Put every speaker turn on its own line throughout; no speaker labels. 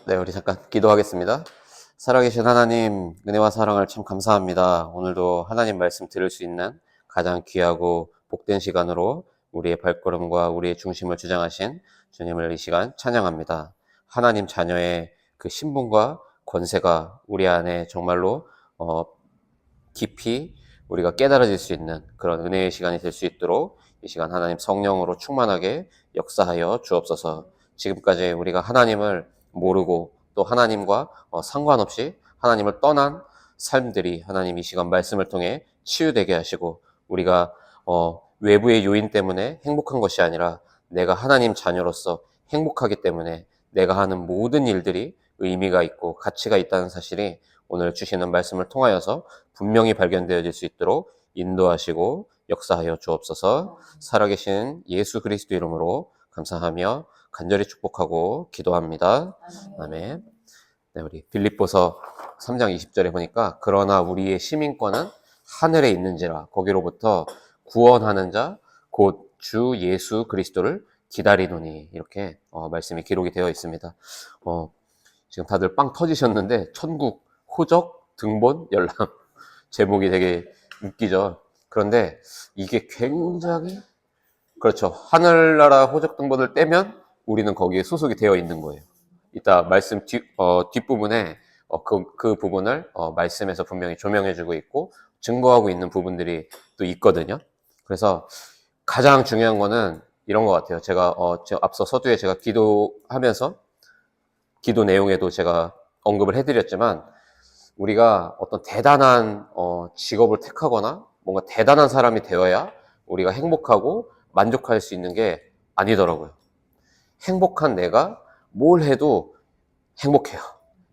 네, 우리 잠깐 기도하겠습니다. 살아계신 하나님, 은혜와 사랑을 참 감사합니다. 오늘도 하나님 말씀 들을 수 있는 가장 귀하고 복된 시간으로 우리의 발걸음과 우리의 중심을 주장하신 주님을 이 시간 찬양합니다. 하나님 자녀의 그 신분과 권세가 우리 안에 정말로 깊이 우리가 깨달아질 수 있는 그런 은혜의 시간이 될 수 있도록 이 시간 하나님 성령으로 충만하게 역사하여 주옵소서. 지금까지 우리가 하나님을 모르고 또 하나님과 상관없이 하나님을 떠난 삶들이 하나님 이 시간 말씀을 통해 치유되게 하시고, 우리가 외부의 요인 때문에 행복한 것이 아니라 내가 하나님 자녀로서 행복하기 때문에 내가 하는 모든 일들이 의미가 있고 가치가 있다는 사실이 오늘 주시는 말씀을 통하여서 분명히 발견되어질 수 있도록 인도하시고 역사하여 주옵소서. 살아계신 예수 그리스도 이름으로 감사하며 간절히 축복하고 기도합니다. 아멘. 네, 우리 빌립보서 3장 20절에 보니까 그러나 우리의 시민권은 하늘에 있는지라 거기로부터 구원하는 자 곧 주 예수 그리스도를 기다리노니, 이렇게 말씀이 기록이 되어 있습니다. 지금 다들 빵 터지셨는데 천국 호적 등본 열람 제목이 되게 웃기죠. 그런데 이게 굉장히 그렇죠. 하늘나라 호적 등본을 떼면 우리는 거기에 소속이 되어 있는 거예요. 이따 말씀 뒷부분에 그 부분을 말씀에서 분명히 조명해주고 있고 증거하고 있는 부분들이 또 있거든요. 그래서 가장 중요한 거는 이런 것 같아요. 제가 앞서 서두에 제가 기도하면서 기도 내용에도 제가 언급을 해드렸지만, 우리가 어떤 대단한 직업을 택하거나 뭔가 대단한 사람이 되어야 우리가 행복하고 만족할 수 있는 게 아니더라고요. 행복한 내가 뭘 해도 행복해요.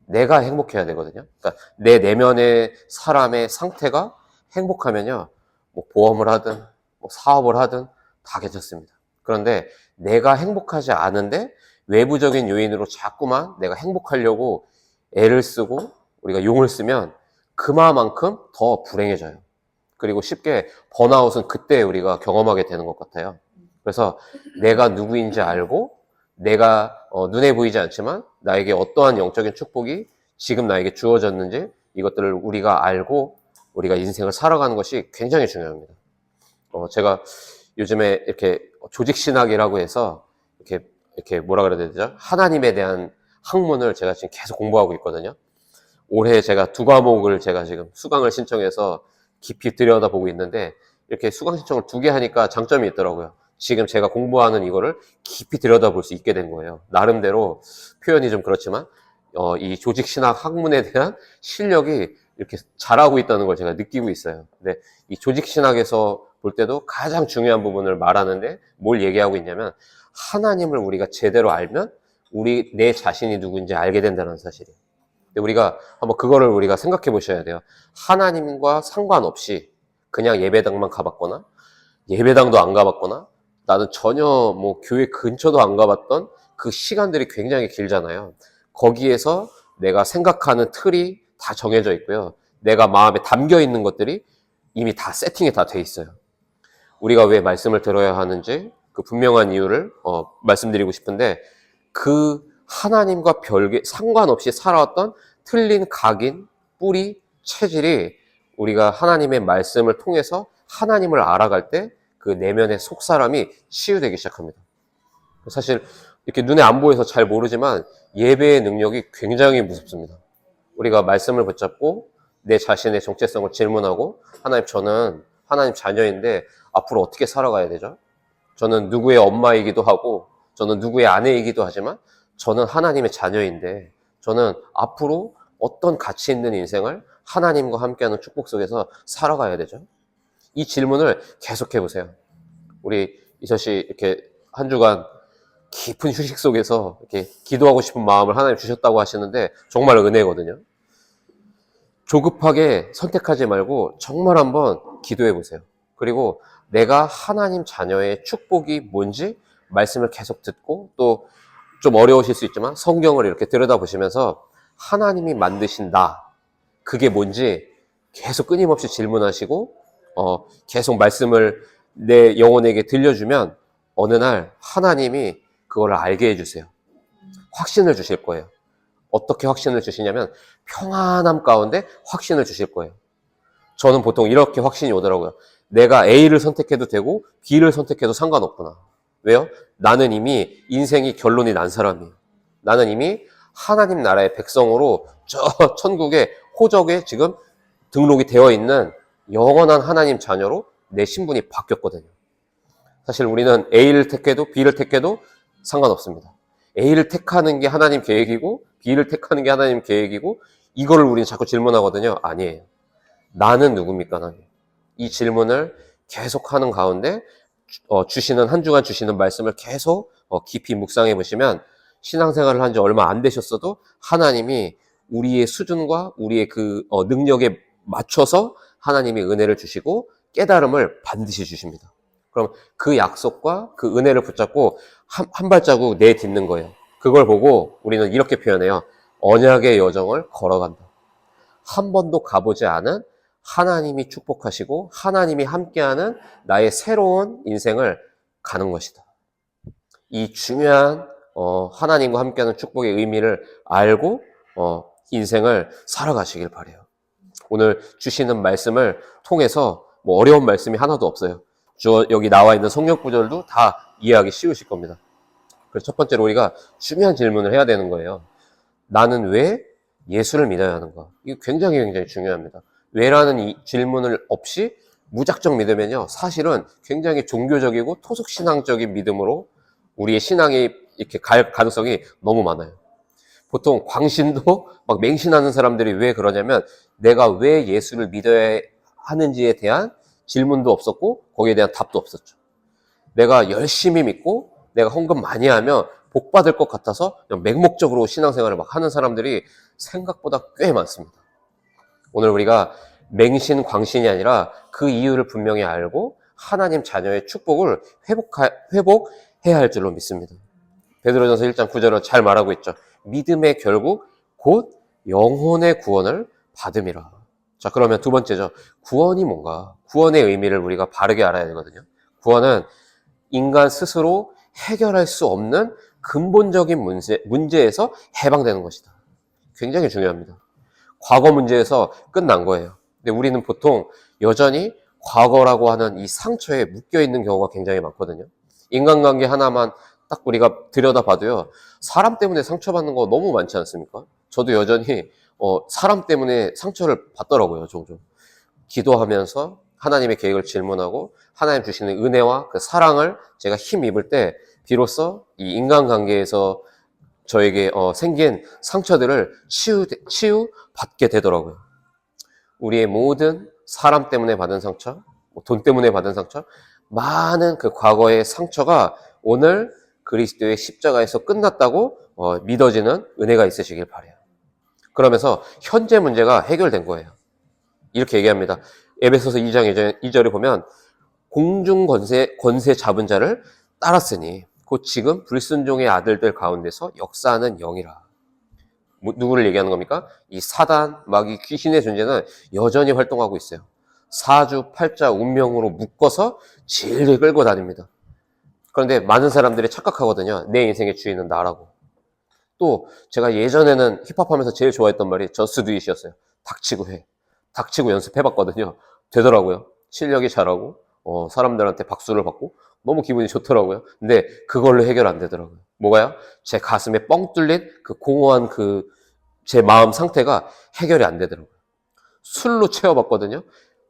내가 행복해야 되거든요. 그러니까 내 내면의 사람의 상태가 행복하면요, 뭐 보험을 하든 뭐 사업을 하든 다 괜찮습니다. 그런데 내가 행복하지 않은데 외부적인 요인으로 자꾸만 내가 행복하려고 애를 쓰고 우리가 용을 쓰면 그만큼 더 불행해져요. 그리고 쉽게 번아웃은 그때 우리가 경험하게 되는 것 같아요. 그래서 내가 누구인지 알고, 내가 눈에 보이지 않지만 나에게 어떠한 영적인 축복이 지금 나에게 주어졌는지, 이것들을 우리가 알고 우리가 인생을 살아가는 것이 굉장히 중요합니다. 제가 요즘에 이렇게 조직신학이라고 해서 이렇게 뭐라 그래야 되죠? 하나님에 대한 학문을 제가 지금 계속 공부하고 있거든요. 올해 제가 2과목을 제가 지금 수강을 신청해서 깊이 들여다보고 있는데, 이렇게 수강 신청을 2개 하니까 장점이 있더라고요. 지금 제가 공부하는 이거를 깊이 들여다볼 수 있게 된 거예요. 나름대로 표현이 좀 그렇지만 이 조직신학 학문에 대한 실력이 이렇게 잘하고 있다는 걸 제가 느끼고 있어요. 근데 이 조직신학에서 볼 때도 가장 중요한 부분을 말하는데 뭘 얘기하고 있냐면, 하나님을 우리가 제대로 알면 내 자신이 누구인지 알게 된다는 사실이에요. 근데 우리가 한번 그거를 우리가 생각해 보셔야 돼요. 하나님과 상관없이 그냥 예배당만 가봤거나 예배당도 안 가봤거나 나는 전혀 뭐 교회 근처도 안 가봤던 그 시간들이 굉장히 길잖아요. 거기에서 내가 생각하는 틀이 다 정해져 있고요. 내가 마음에 담겨 있는 것들이 이미 다 세팅이 다 돼 있어요. 우리가 왜 말씀을 들어야 하는지 그 분명한 이유를 말씀드리고 싶은데, 그 하나님과 별개 상관없이 살아왔던 틀린 각인, 뿌리, 체질이 우리가 하나님의 말씀을 통해서 하나님을 알아갈 때 그 내면의 속사람이 치유되기 시작합니다. 사실 이렇게 눈에 안 보여서 잘 모르지만 예배의 능력이 굉장히 무섭습니다. 우리가 말씀을 붙잡고 내 자신의 정체성을 질문하고, 하나님, 저는 하나님 자녀인데 앞으로 어떻게 살아가야 되죠? 저는 누구의 엄마이기도 하고 저는 누구의 아내이기도 하지만 저는 하나님의 자녀인데 저는 앞으로 어떤 가치 있는 인생을 하나님과 함께하는 축복 속에서 살아가야 되죠? 이 질문을 계속 해보세요. 우리 이서씨 이렇게 한 주간 깊은 휴식 속에서 이렇게 기도하고 싶은 마음을 하나님 주셨다고 하시는데 정말 은혜거든요. 조급하게 선택하지 말고 정말 한번 기도해 보세요. 그리고 내가 하나님 자녀의 축복이 뭔지 말씀을 계속 듣고, 또 좀 어려우실 수 있지만 성경을 이렇게 들여다보시면서 하나님이 만드신 나, 그게 뭔지 계속 끊임없이 질문하시고 계속 말씀을 내 영혼에게 들려주면 어느 날 하나님이 그걸 알게 해주세요. 확신을 주실 거예요. 어떻게 확신을 주시냐면 평안함 가운데 확신을 주실 거예요. 저는 보통 이렇게 확신이 오더라고요. 내가 A를 선택해도 되고 B를 선택해도 상관없구나. 왜요? 나는 이미 인생이 결론이 난 사람이에요. 나는 이미 하나님 나라의 백성으로 저 천국의 호적에 지금 등록이 되어 있는 영원한 하나님 자녀로 내 신분이 바뀌었거든요. 사실 우리는 A를 택해도 B를 택해도 상관없습니다. A를 택하는 게 하나님 계획이고 B를 택하는 게 하나님 계획이고 이거를 우리는 자꾸 질문하거든요. 아니에요. 나는 누굽니까? 나는. 이 질문을 계속하는 가운데 주시는 한 주간 주시는 말씀을 계속 깊이 묵상해 보시면 신앙생활을 한 지 얼마 안 되셨어도 하나님이 우리의 수준과 우리의 그 능력에 맞춰서 하나님이 은혜를 주시고 깨달음을 반드시 주십니다. 그럼 그 약속과 그 은혜를 붙잡고 한 발자국 내딛는 거예요. 그걸 보고 우리는 이렇게 표현해요. 언약의 여정을 걸어간다. 한 번도 가보지 않은 하나님이 축복하시고 하나님이 함께하는 나의 새로운 인생을 가는 것이다. 이 중요한 하나님과 함께하는 축복의 의미를 알고 인생을 살아가시길 바라요. 오늘 주시는 말씀을 통해서 뭐 어려운 말씀이 하나도 없어요. 여기 나와 있는 성경 구절도 다 이해하기 쉬우실 겁니다. 그래서 첫 번째로 우리가 중요한 질문을 해야 되는 거예요. 나는 왜 예수를 믿어야 하는가? 이거 굉장히 중요합니다. 왜라는 이 질문을 없이 무작정 믿으면요, 사실은 굉장히 종교적이고 토속신앙적인 믿음으로 우리의 신앙이 이렇게 갈 가능성이 너무 많아요. 보통 광신도 막 맹신하는 사람들이 왜 그러냐면 내가 왜 예수를 믿어야 하는지에 대한 질문도 없었고 거기에 대한 답도 없었죠. 내가 열심히 믿고 내가 헌금 많이 하면 복 받을 것 같아서 그냥 맹목적으로 신앙생활을 막 하는 사람들이 생각보다 꽤 많습니다. 오늘 우리가 맹신, 광신이 아니라 그 이유를 분명히 알고 하나님 자녀의 축복을 회복해야 할 줄로 믿습니다. 베드로전서 1장 9절을 잘 말하고 있죠. 믿음의 결국 곧 영혼의 구원을 받음이라. 자, 그러면 두 번째죠. 구원이 뭔가? 구원의 의미를 우리가 바르게 알아야 되거든요. 구원은 인간 스스로 해결할 수 없는 근본적인 문제에서 해방되는 것이다. 굉장히 중요합니다. 과거 문제에서 끝난 거예요. 근데 우리는 보통 여전히 과거라고 하는 이 상처에 묶여있는 경우가 굉장히 많거든요. 인간관계 하나만 딱 우리가 들여다봐도요, 사람 때문에 상처받는 거 너무 많지 않습니까? 저도 여전히 사람 때문에 상처를 받더라고요, 종종. 기도하면서 하나님의 계획을 질문하고 하나님 주시는 은혜와 그 사랑을 제가 힘입을 때 비로소 이 인간관계에서 저에게 생긴 상처들을 치유받게 되더라고요. 우리의 모든 사람 때문에 받은 상처, 돈 때문에 받은 상처, 많은 그 과거의 상처가 오늘 그리스도의 십자가에서 끝났다고 믿어지는 은혜가 있으시길 바라요. 그러면서 현재 문제가 해결된 거예요. 이렇게 얘기합니다. 에베소서 2장 2절에 보면 공중 권세 잡은 자를 따랐으니 곧 지금 불순종의 아들들 가운데서 역사하는 영이라. 누구를 얘기하는 겁니까? 이 사단, 마귀, 귀신의 존재는 여전히 활동하고 있어요. 사주, 팔자, 운명으로 묶어서 질질 끌고 다닙니다. 그런데 많은 사람들이 착각하거든요. 내 인생의 주인은 나라고. 또 제가 예전에는 힙합하면서 제일 좋아했던 말이 저스트 잇 이었어요. 닥치고 해. 닥치고 연습해봤거든요. 되더라고요. 실력이 잘하고 사람들한테 박수를 받고 너무 기분이 좋더라고요. 근데 그걸로 해결 안 되더라고요. 뭐가요? 제 가슴에 뻥 뚫린 그 공허한 제 마음 상태가 해결이 안 되더라고요. 술로 채워봤거든요.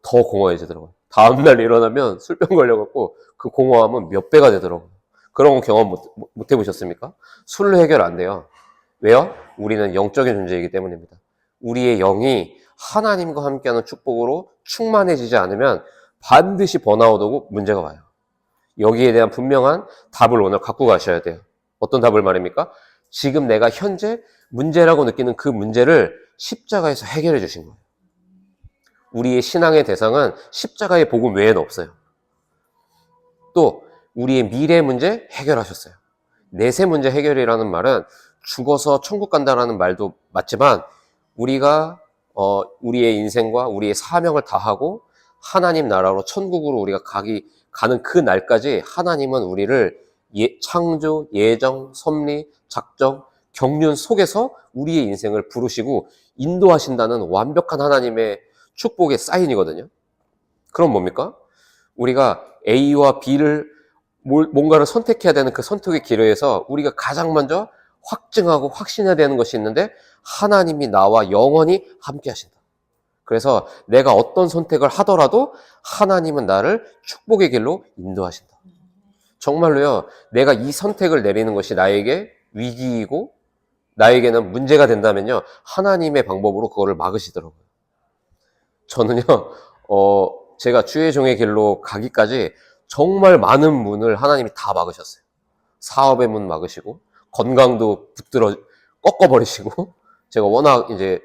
더 공허해지더라고요. 다음날 일어나면 술병 걸려갖고 그 공허함은 몇 배가 되더라고요. 그런 거 경험 못 해보셨습니까? 술로 해결 안 돼요. 왜요? 우리는 영적인 존재이기 때문입니다. 우리의 영이 하나님과 함께하는 축복으로 충만해지지 않으면 반드시 번아웃 오고 문제가 와요. 여기에 대한 분명한 답을 오늘 갖고 가셔야 돼요. 어떤 답을 말입니까? 지금 내가 현재 문제라고 느끼는 그 문제를 십자가에서 해결해 주신 거예요. 우리의 신앙의 대상은 십자가의 복음 외에는 없어요. 또 우리의 미래 문제 해결하셨어요. 내세 문제 해결이라는 말은 죽어서 천국 간다라는 말도 맞지만 우리가 우리의 인생과 우리의 사명을 다하고 하나님 나라로 천국으로 우리가 가는 그 날까지 하나님은 우리를 창조, 예정, 섭리, 작정 경륜 속에서 우리의 인생을 부르시고 인도하신다는 완벽한 하나님의 축복의 사인이거든요. 그럼 뭡니까? 우리가 A와 B를 뭔가를 선택해야 되는 그 선택의 기로에서 우리가 가장 먼저 확증하고 확신해야 되는 것이 있는데, 하나님이 나와 영원히 함께 하신다. 그래서 내가 어떤 선택을 하더라도 하나님은 나를 축복의 길로 인도하신다. 정말로요, 내가 이 선택을 내리는 것이 나에게 위기이고 나에게는 문제가 된다면요, 하나님의 방법으로 그거를 막으시더라고요. 저는요, 제가 주의 종의 길로 가기까지 정말 많은 문을 하나님이 다 막으셨어요. 사업의 문 막으시고, 건강도 붙들어 꺾어버리시고, 제가 워낙 이제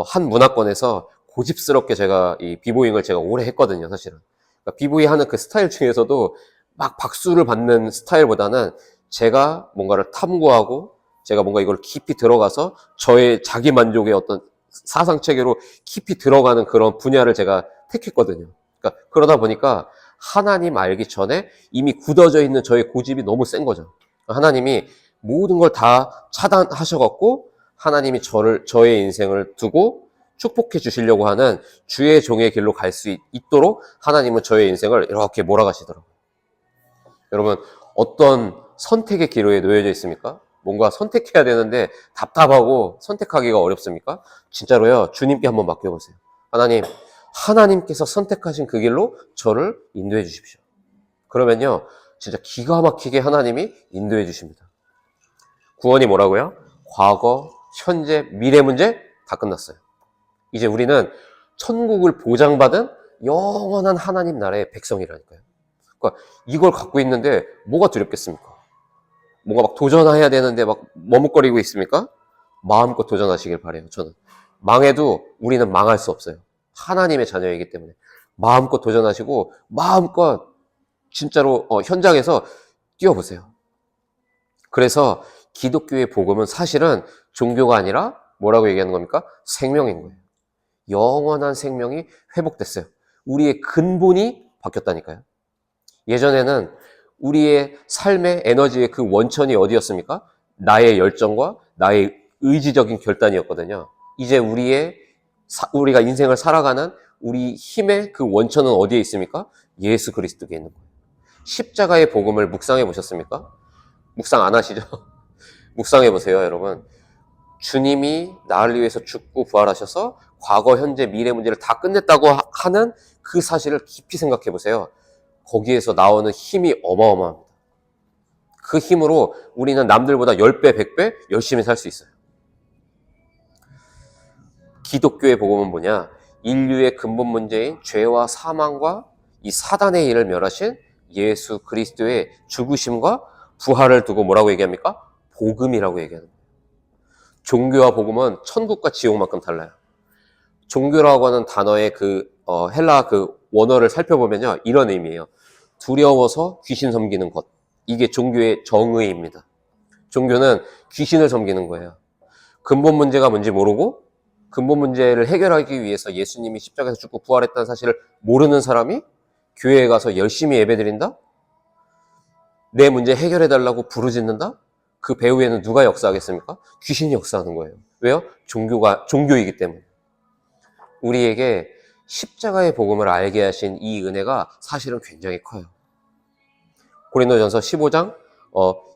한 문화권에서 고집스럽게 제가 이 비보잉을 제가 오래 했거든요, 사실은. 그러니까 비보잉 하는 그 스타일 중에서도 막 박수를 받는 스타일보다는 제가 뭔가를 탐구하고 제가 뭔가 이걸 깊이 들어가서 저의 자기 만족의 어떤 사상 체계로 깊이 들어가는 그런 분야를 제가 택했거든요. 그러니까 그러다 보니까 하나님 알기 전에 이미 굳어져 있는 저의 고집이 너무 센 거죠. 하나님이 모든 걸 다 차단하셔갖고 하나님이 저의 인생을 두고 축복해 주시려고 하는 주의 종의 길로 갈 수 있도록 하나님은 저의 인생을 이렇게 몰아가시더라고요. 여러분, 어떤 선택의 기로에 놓여져 있습니까? 뭔가 선택해야 되는데 답답하고 선택하기가 어렵습니까? 진짜로요, 주님께 한번 맡겨보세요. 하나님께서 선택하신 그 길로 저를 인도해 주십시오. 그러면요, 진짜 기가 막히게 하나님이 인도해 주십니다. 구원이 뭐라고요? 과거, 현재, 미래 문제 다 끝났어요. 이제 우리는 천국을 보장받은 영원한 하나님 나라의 백성이라니까요. 그러니까 이걸 갖고 있는데 뭐가 두렵겠습니까? 뭔가 막 도전해야 되는데 막 머뭇거리고 있습니까? 마음껏 도전하시길 바라요. 저는 망해도 우리는 망할 수 없어요. 하나님의 자녀이기 때문에 마음껏 도전하시고 마음껏 진짜로 현장에서 뛰어보세요. 그래서 기독교의 복음은 사실은 종교가 아니라 뭐라고 얘기하는 겁니까? 생명인 거예요. 영원한 생명이 회복됐어요. 우리의 근본이 바뀌었다니까요. 예전에는 우리의 삶의 에너지의 그 원천이 어디였습니까? 나의 열정과 나의 의지적인 결단이었거든요. 이제 우리가 인생을 살아가는 우리 힘의 그 원천은 어디에 있습니까? 예수 그리스도에 있는 거예요. 십자가의 복음을 묵상해 보셨습니까? 묵상 안 하시죠? 묵상해 보세요, 여러분. 주님이 나를 위해서 죽고 부활하셔서 과거, 현재, 미래 문제를 다 끝냈다고 하는 그 사실을 깊이 생각해 보세요. 거기에서 나오는 힘이 어마어마합니다. 그 힘으로 우리는 남들보다 10배, 100배 열심히 살 수 있어요. 기독교의 복음은 뭐냐? 인류의 근본 문제인 죄와 사망과 이 사단의 일을 멸하신 예수 그리스도의 죽으심과 부활을 두고 뭐라고 얘기합니까? 복음이라고 얘기하는 거예요. 종교와 복음은 천국과 지옥만큼 달라요. 종교라고 하는 단어의 헬라 그 원어를 살펴보면요, 이런 의미예요. 두려워서 귀신 섬기는 것. 이게 종교의 정의입니다. 종교는 귀신을 섬기는 거예요. 근본 문제가 뭔지 모르고 근본 문제를 해결하기 위해서 예수님이 십자가에서 죽고 부활했다는 사실을 모르는 사람이 교회에 가서 열심히 예배드린다? 내 문제 해결해달라고 부르짖는다? 그 배후에는 누가 역사하겠습니까? 귀신이 역사하는 거예요. 왜요? 종교이기 때문에. 우리에게 십자가의 복음을 알게 하신 이 은혜가 사실은 굉장히 커요. 고린도전서 15장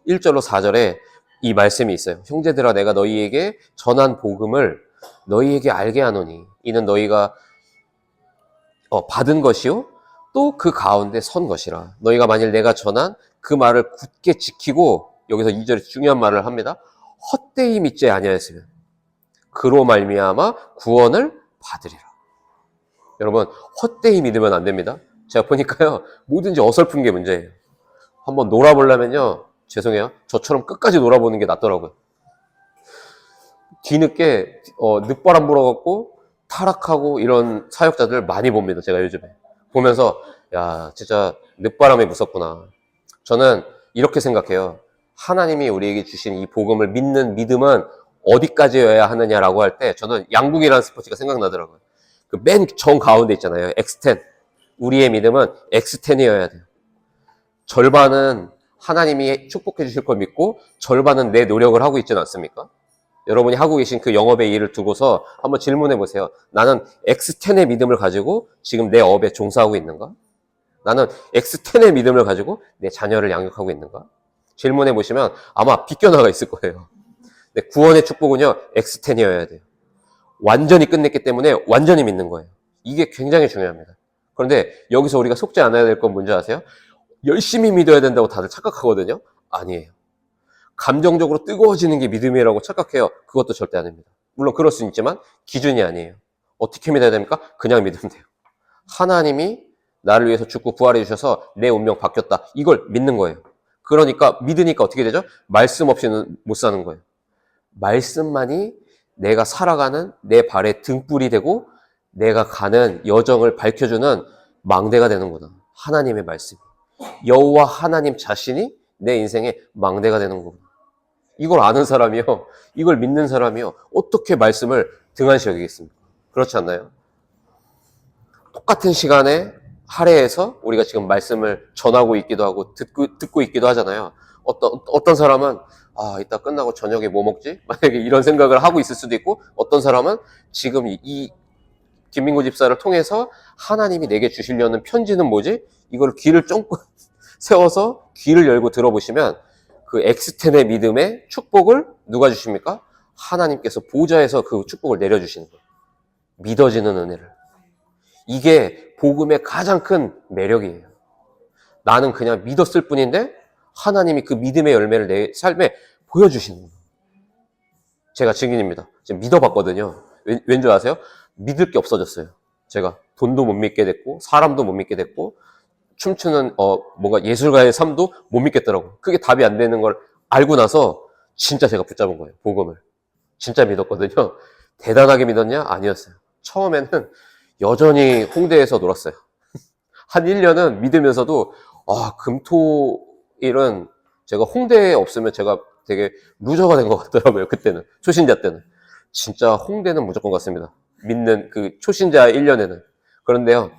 1절로 4절에 이 말씀이 있어요. 형제들아, 내가 너희에게 전한 복음을 너희에게 알게 하노니 이는 너희가 받은 것이요 또 그 가운데 선 것이라. 너희가 만일 내가 전한 그 말을 굳게 지키고, 여기서 2절에 중요한 말을 합니다. 헛되이 믿지 아니하였으면 그로 말미암아 구원을 받으리라. 여러분, 헛되이 믿으면 안 됩니다. 제가 보니까요, 뭐든지 어설픈 게 문제예요. 한번 놀아보려면요, 죄송해요, 저처럼 끝까지 놀아보는 게 낫더라고요. 뒤늦게 늦바람 불어갖고 타락하고 이런 사역자들 많이 봅니다. 제가 요즘에 보면서 야, 진짜 늦바람이 무섭구나. 저는 이렇게 생각해요. 하나님이 우리에게 주신 이 복음을 믿는 믿음은 어디까지여야 하느냐라고 할 때 저는 양궁이라는 스포츠가 생각나더라고요. 그 맨 정 가운데 있잖아요. X10. 우리의 믿음은 X10이어야 돼요. 절반은 하나님이 축복해 주실 걸 믿고 절반은 내 노력을 하고 있지는 않습니까? 여러분이 하고 계신 그 영업의 일을 두고서 한번 질문해 보세요. 나는 X10의 믿음을 가지고 지금 내 업에 종사하고 있는가? 나는 X10의 믿음을 가지고 내 자녀를 양육하고 있는가? 질문해 보시면 아마 비껴나가 있을 거예요. 근데 구원의 축복은요, X10이어야 돼요. 완전히 끝냈기 때문에 완전히 믿는 거예요. 이게 굉장히 중요합니다. 그런데 여기서 우리가 속지 않아야 될 건 뭔지 아세요? 열심히 믿어야 된다고 다들 착각하거든요. 아니에요. 감정적으로 뜨거워지는 게 믿음이라고 착각해요. 그것도 절대 아닙니다. 물론 그럴 수는 있지만 기준이 아니에요. 어떻게 믿어야 됩니까? 그냥 믿으면 돼요. 하나님이 나를 위해서 죽고 부활해 주셔서 내 운명 바뀌었다. 이걸 믿는 거예요. 그러니까 믿으니까 어떻게 되죠? 말씀 없이는 못 사는 거예요. 말씀만이 내가 살아가는 내 발의 등불이 되고 내가 가는 여정을 밝혀주는 망대가 되는구나. 하나님의 말씀. 여호와 하나님 자신이 내 인생의 망대가 되는 거구나. 이걸 아는 사람이요, 이걸 믿는 사람이요, 어떻게 말씀을 등한시 여기겠습니까? 그렇지 않나요? 똑같은 시간에 할애해서 우리가 지금 말씀을 전하고 있기도 하고 듣고 있기도 하잖아요. 어떤 사람은 이따 끝나고 저녁에 뭐 먹지? 만약에 이런 생각을 하고 있을 수도 있고, 어떤 사람은 지금 이 김민구 집사를 통해서 하나님이 내게 주시려는 편지는 뭐지? 이걸 귀를 쫑긋 세워서 귀를 열고 들어보시면 그 X10의 믿음의 축복을 누가 주십니까? 하나님께서 보좌에서 그 축복을 내려주시는 거예요. 믿어지는 은혜를. 이게 복음의 가장 큰 매력이에요. 나는 그냥 믿었을 뿐인데 하나님이 그 믿음의 열매를 내 삶에 보여주시는 거예요. 제가 증인입니다. 지금 믿어봤거든요. 왠 줄 아세요? 믿을 게 없어졌어요. 제가 돈도 못 믿게 됐고 사람도 못 믿게 됐고 춤추는 뭔가 예술가의 삶도 못 믿겠더라고요. 그게 답이 안 되는 걸 알고 나서 진짜 제가 붙잡은 거예요. 복음을. 진짜 믿었거든요. 대단하게 믿었냐? 아니었어요. 처음에는 여전히 홍대에서 놀았어요. 한 1년은 믿으면서도 금토일은 제가 홍대에 없으면 제가 되게 루저가 된 것 같더라고요. 그때는. 초신자 때는. 진짜 홍대는 무조건 갔습니다. 믿는 그 초신자 1년에는. 그런데요,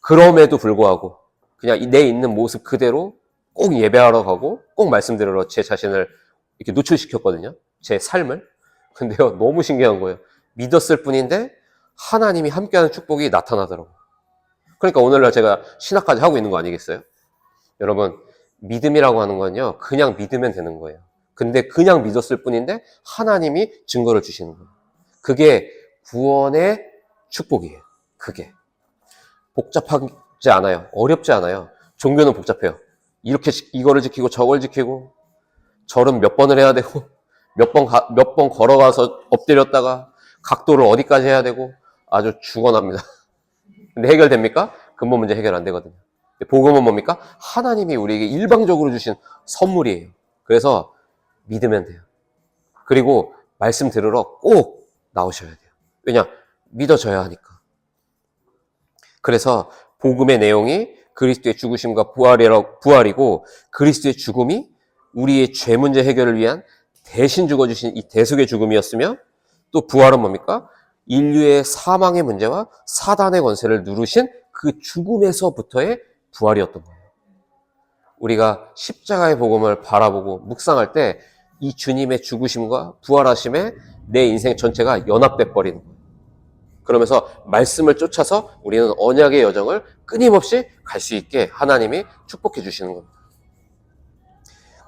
그럼에도 불구하고 그냥 내 있는 모습 그대로 꼭 예배하러 가고 꼭 말씀 들으러 제 자신을 이렇게 노출시켰거든요. 제 삶을. 근데요, 너무 신기한 거예요. 믿었을 뿐인데 하나님이 함께하는 축복이 나타나더라고요. 그러니까 오늘날 제가 신학까지 하고 있는 거 아니겠어요? 여러분, 믿음이라고 하는 건요, 그냥 믿으면 되는 거예요. 근데 그냥 믿었을 뿐인데 하나님이 증거를 주시는 거예요. 그게 구원의 축복이에요. 그게. 복잡하지 않아요. 어렵지 않아요. 종교는 복잡해요. 이거를 지키고 저걸 지키고 절은 몇 번을 해야 되고 몇 번 걸어가서 엎드렸다가 각도를 어디까지 해야 되고 아주 죽어납니다. 근데 해결됩니까? 근본 문제 해결 안 되거든요. 복음은 뭡니까? 하나님이 우리에게 일방적으로 주신 선물이에요. 그래서 믿으면 돼요. 그리고 말씀 들으러 꼭 나오셔야 돼요. 왜냐? 믿어져야 하니까. 그래서 복음의 내용이 그리스도의 죽으심과 부활이고 그리스도의 죽음이 우리의 죄 문제 해결을 위한 대신 죽어주신 이 대속의 죽음이었으며 또 부활은 뭡니까? 인류의 사망의 문제와 사단의 권세를 누르신 그 죽음에서부터의 부활이었던 거예요. 우리가 십자가의 복음을 바라보고 묵상할 때 이 주님의 죽으심과 부활하심에 내 인생 전체가 연합돼 버리는 거예요. 그러면서 말씀을 쫓아서 우리는 언약의 여정을 끊임없이 갈 수 있게 하나님이 축복해 주시는 겁니다.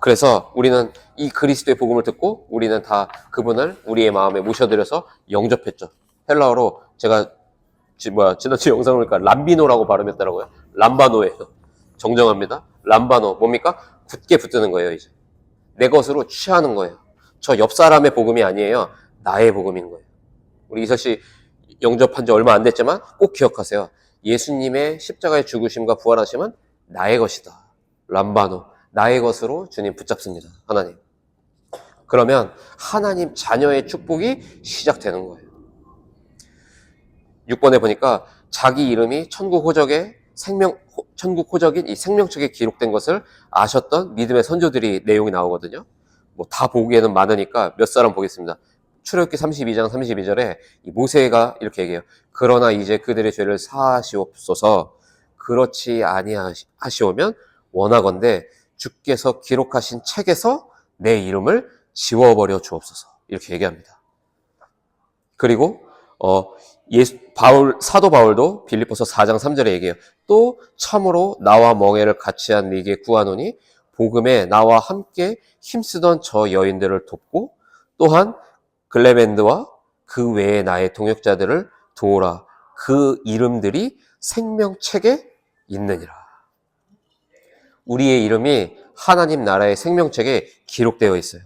그래서 우리는 이 그리스도의 복음을 듣고 우리는 다 그분을 우리의 마음에 모셔드려서 영접했죠. 헬라어로 제가 지난주 영상을 보니까 람비노라고 발음했더라고요. 람바노예요. 정정합니다. 람바노. 뭡니까? 굳게 붙드는 거예요, 이제. 내 것으로 취하는 거예요. 저 옆 사람의 복음이 아니에요. 나의 복음인 거예요. 우리 이설 씨 영접한 지 얼마 안 됐지만 꼭 기억하세요. 예수님의 십자가의 죽으심과 부활하심은 나의 것이다. 람바노. 나의 것으로 주님 붙잡습니다. 하나님. 그러면 하나님 자녀의 축복이 시작되는 거예요. 6번에 보니까 자기 이름이 천국 호적인 이 생명책에 기록된 것을 아셨던 믿음의 선조들이 내용이 나오거든요. 다 보기에는 많으니까 몇 사람 보겠습니다. 출애굽기 32장 32절에 이 모세가 이렇게 얘기해요. 그러나 이제 그들의 죄를 사하시옵소서. 그렇지 아니하시오면 원하건대 주께서 기록하신 책에서 내 이름을 지워버려 주옵소서. 이렇게 얘기합니다. 그리고 사도 바울도 빌립보서 4장 3절에 얘기해요. 또 참으로 나와 멍에를 같이 한 네게 구하노니 복음에 나와 함께 힘쓰던 저 여인들을 돕고 또한 글레벤드와 그 외에 나의 동역자들을 도우라. 그 이름들이 생명책에 있느니라. 우리의 이름이 하나님 나라의 생명책에 기록되어 있어요.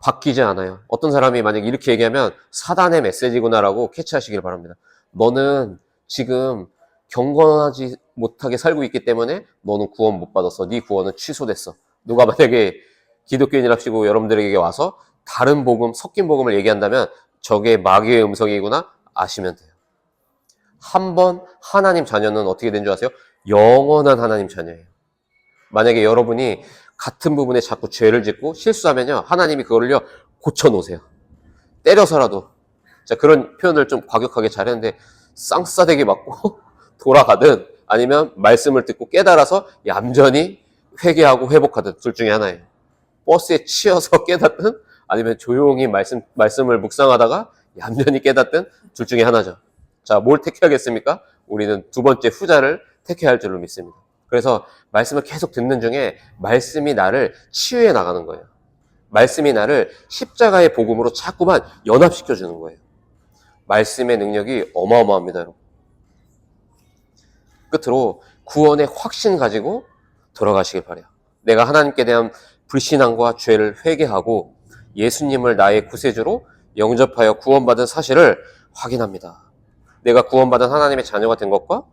바뀌지 않아요. 어떤 사람이 만약 이렇게 얘기하면 사단의 메시지구나라고 캐치하시길 바랍니다. 너는 지금 경건하지 못하게 살고 있기 때문에 너는 구원 못 받았어. 네 구원은 취소됐어. 누가 만약에 기독교인이랍시고 여러분들에게 와서 다른 복음, 섞인 복음을 얘기한다면 저게 마귀의 음성이구나 아시면 돼요. 한번 하나님 자녀는 어떻게 된 줄 아세요? 영원한 하나님 자녀예요. 만약에 여러분이 같은 부분에 자꾸 죄를 짓고 실수하면요, 하나님이 그거를요 고쳐놓으세요. 때려서라도. 자, 그런 표현을 좀 과격하게 잘했는데 쌍싸대기 맞고 돌아가든 아니면 말씀을 듣고 깨달아서 얌전히 회개하고 회복하든 둘 중에 하나예요. 버스에 치여서 깨닫든 아니면 조용히 말씀을 묵상하다가 얌전히 깨닫든 둘 중에 하나죠. 자, 뭘 택해야겠습니까? 우리는 두 번째 후자를 택해야 할 줄로 믿습니다. 그래서 말씀을 계속 듣는 중에 말씀이 나를 치유해 나가는 거예요. 말씀이 나를 십자가의 복음으로 자꾸만 연합시켜 주는 거예요. 말씀의 능력이 어마어마합니다, 여러분. 끝으로 구원의 확신 가지고 돌아가시길 바라요. 내가 하나님께 대한 불신앙과 죄를 회개하고 예수님을 나의 구세주로 영접하여 구원받은 사실을 확인합니다. 내가 구원받은 하나님의 자녀가 된 것과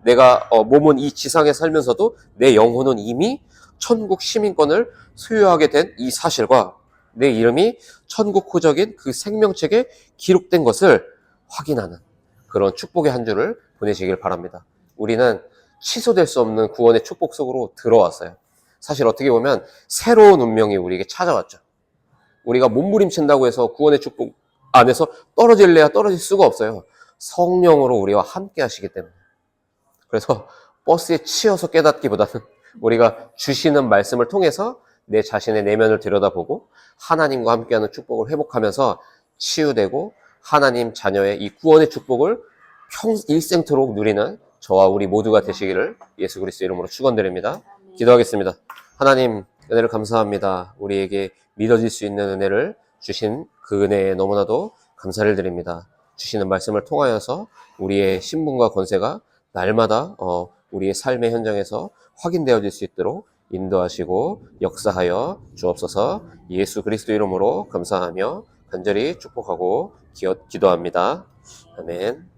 내가 몸은 이 지상에 살면서도 내 영혼은 이미 천국 시민권을 소유하게 된 이 사실과 내 이름이 천국 호적인 그 생명책에 기록된 것을 확인하는 그런 축복의 한 주를 보내시길 바랍니다. 우리는 취소될 수 없는 구원의 축복 속으로 들어왔어요. 사실 어떻게 보면 새로운 운명이 우리에게 찾아왔죠. 우리가 몸부림친다고 해서 구원의 축복 안에서 떨어질래야 떨어질 수가 없어요. 성령으로 우리와 함께 하시기 때문에. 그래서 버스에 치여서 깨닫기보다는 우리가 주시는 말씀을 통해서 내 자신의 내면을 들여다보고 하나님과 함께하는 축복을 회복하면서 치유되고 하나님 자녀의 이 구원의 축복을 일생토록 누리는 저와 우리 모두가 되시기를 예수 그리스도 이름으로 축원드립니다. 기도하겠습니다. 하나님 은혜를 감사합니다. 우리에게 믿어질 수 있는 은혜를 주신 그 은혜에 너무나도 감사를 드립니다. 주시는 말씀을 통하여서 우리의 신분과 권세가 날마다 우리의 삶의 현장에서 확인되어질 수 있도록 인도하시고 역사하여 주옵소서. 예수 그리스도 이름으로 감사하며 간절히 축복하고 기도합니다. 아멘.